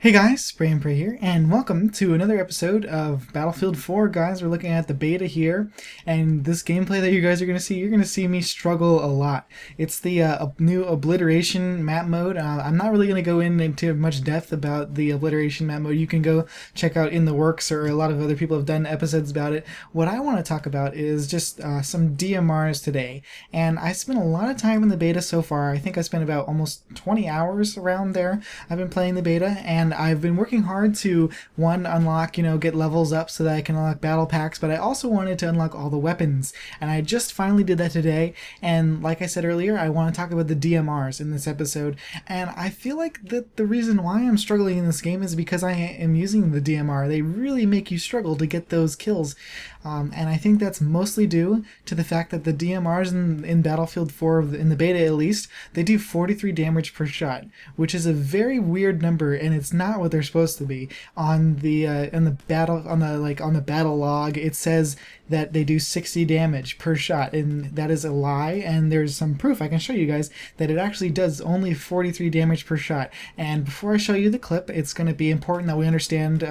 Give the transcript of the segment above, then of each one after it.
Hey guys, Spray and Pray here, and welcome to another episode of Battlefield 4. Guys, we're looking at the beta here, and this gameplay that you guys are going to see, you're going to see me struggle a lot. It's the new Obliteration map mode. I'm not really going to go into much depth about the Obliteration map mode. You can go check out In the Works, or a lot of other people have done episodes about it. What I want to talk about is just some DMRs today, and I spent a lot of time in the beta so far. I think I spent about almost 20 hours around there. I've been playing the beta, and I've been working hard to, one, unlock, get levels up so that I can unlock battle packs, but I also wanted to unlock all the weapons, and I just finally did that today. And like I said earlier, I want to talk about the DMRs in this episode, and I feel like that the reason why I'm struggling in this game is because I am using the DMR. They really make you struggle to get those kills, and I think that's mostly due to the fact that the DMRs in Battlefield 4, in the beta at least, they do 43 damage per shot, which is a very weird number, and it's not what they're supposed to be. On the battle log, it says that they do 60 damage per shot, and that is a lie. And there's some proof I can show you guys that it actually does only 43 damage per shot. And before I show you the clip, it's going to be important that we understand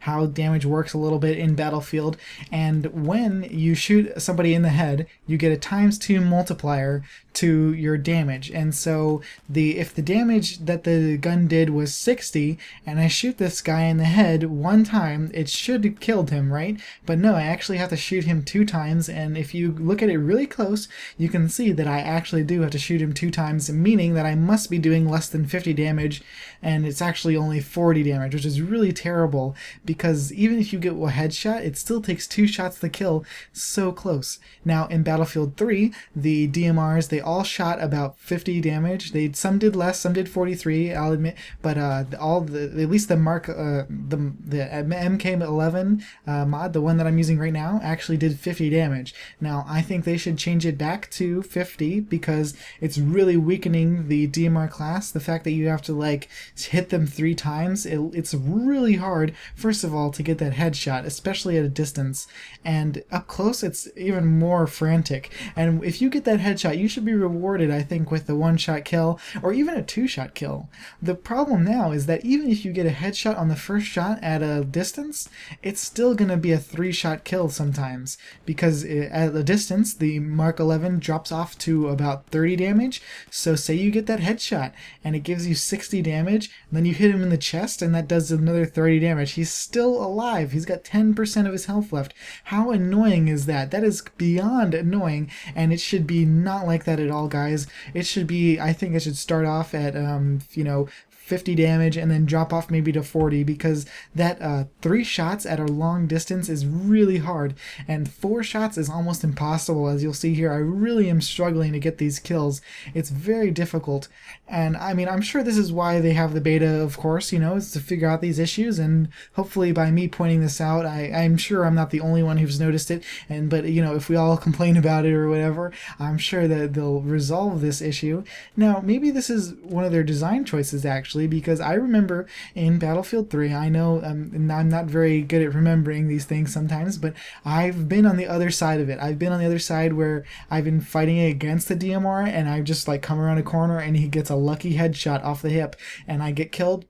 how damage works a little bit in Battlefield. And when you shoot somebody in the head, you get a ×2 multiplier to your damage. And so if the damage that the gun did was 60, and I shoot this guy in the head one time, it should have killed him, right? But no, I actually have to shoot him 2 times, and if you look at it really close, you can see that I actually do have to shoot him 2 times, meaning that I must be doing less than 50 damage, and it's actually only 40 damage, which is really terrible, because even if you get a headshot, it still takes 2 shots to kill. So close. Now in Battlefield 3, the DMRs, they all shot about 50 damage. Some did less, some did 43, I'll admit, but at least the MK11 mod, the one that I'm using right now, actually did 50 damage. Now I think they should change it back to 50 because it's really weakening the DMR class. The fact that you have to hit them 3 times, it's really hard, first of all, to get that headshot, especially at a distance, and up close it's even more frantic. And if you get that headshot, you should be rewarded, I think, with the 1-shot kill or even a 2-shot kill. The problem now is that even if you get a headshot on the first shot at a distance, it's still going to be a 3-shot kill sometimes, because at a distance the Mark 11 drops off to about 30 damage. So say you get that headshot and it gives you 60 damage, and then you hit him in the chest and that does another 30 damage. He's still alive. He's got 10% of his health left. How annoying is that? That is beyond annoying, and it should be not like that at all, guys. It should be, I think it should start off at 50 damage and then drop off maybe to 40, because that 3 shots at a long distance is really hard, and 4 shots is almost impossible. As you'll see here, I really am struggling to get these kills. It's very difficult, and I mean, I'm sure this is why they have the beta, of course, is to figure out these issues, and hopefully by me pointing this out, I'm sure I'm not the only one who's noticed it, but if we all complain about it or whatever, I'm sure that they'll resolve this issue. Now, maybe this is one of their design choices, actually, because I remember in Battlefield 3, I know I'm not very good at remembering these things sometimes, but I've been on the other side of it. I've been on the other side where I've been fighting against the DMR, and I've just come around a corner and he gets a lucky headshot off the hip and I get killed.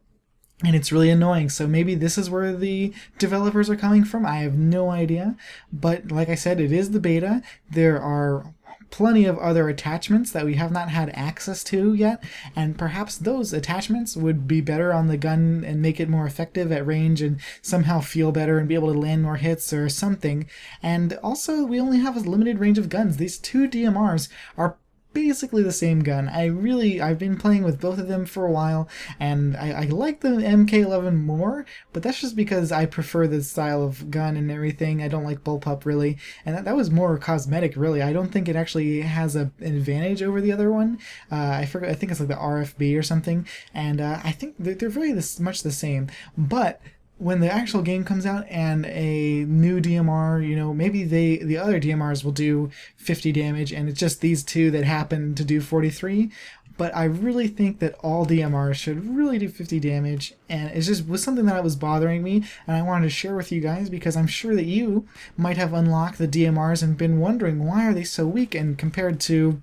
And it's really annoying. So maybe this is where the developers are coming from. I have no idea. But like I said, it is the beta. There are plenty of other attachments that we have not had access to yet, and perhaps those attachments would be better on the gun and make it more effective at range and somehow feel better and be able to land more hits or something. And also, we only have a limited range of guns. These 2 DMRs are basically the same gun. I've been playing with both of them for a while, and I like the MK11 more, but that's just because I prefer the style of gun and everything. I don't like bullpup really, and that was more cosmetic really. I don't think it actually has an advantage over the other one. I think it's like the RFB or something, and I think they're very much the same, but when the actual game comes out and a new DMR, maybe the other DMRs will do 50 damage and it's just these 2 that happen to do 43. But I really think that all DMRs should really do 50 damage, and it just was something that was bothering me, and I wanted to share with you guys because I'm sure that you might have unlocked the DMRs and been wondering why are they so weak, and compared to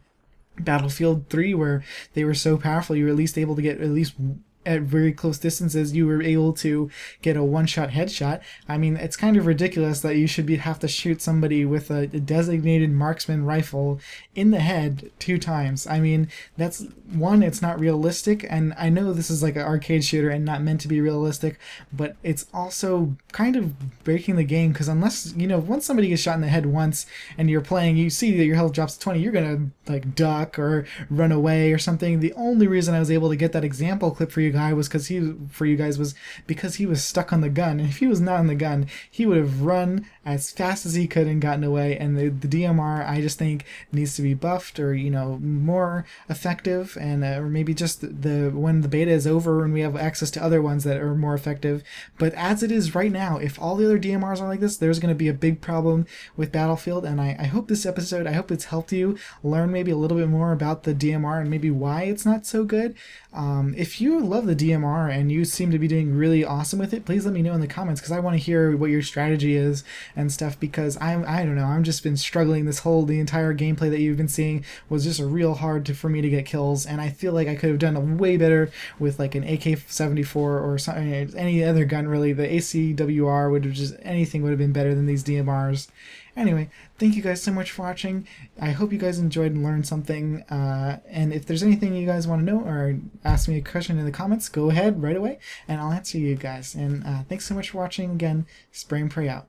Battlefield 3 where they were so powerful, you were at least able to get at least at very close distances you were able to get a one-shot headshot. I mean, it's kind of ridiculous that you should have to shoot somebody with a designated marksman rifle in the head 2 times. I mean, that's one, it's not realistic, and I know this is like an arcade shooter and not meant to be realistic, but it's also kind of breaking the game, because unless, once somebody gets shot in the head once and you're playing, you see that your health drops to 20, you're gonna like duck or run away or something. The only reason I was able to get that example clip for you guys was because he was stuck on the gun. And if he was not on the gun, he would have run as fast as he could and gotten away. And the DMR, I just think, needs to be buffed, or more effective, and or maybe just when the beta is over and we have access to other ones that are more effective. But as it is right now, if all the other DMRs are like this, there's going to be a big problem with Battlefield. And I hope this episode, I hope it's helped you learn maybe a little bit more about the DMR and maybe why it's not so good. If you love the DMR and you seem to be doing really awesome with it, please let me know in the comments, because I want to hear what your strategy is and stuff, because I don't know, I've just been struggling. The entire gameplay that you've been seeing was just real hard for me to get kills, and I feel like I could have done a way better with like an AK-74 or something, any other gun really. The ACWR would have anything would have been better than these DMRs. Anyway, thank you guys so much for watching. I hope you guys enjoyed and learned something. And if there's anything you guys want to know or ask me a question in the comments, go ahead right away and I'll answer you guys. And thanks so much for watching again. Spray and pray out.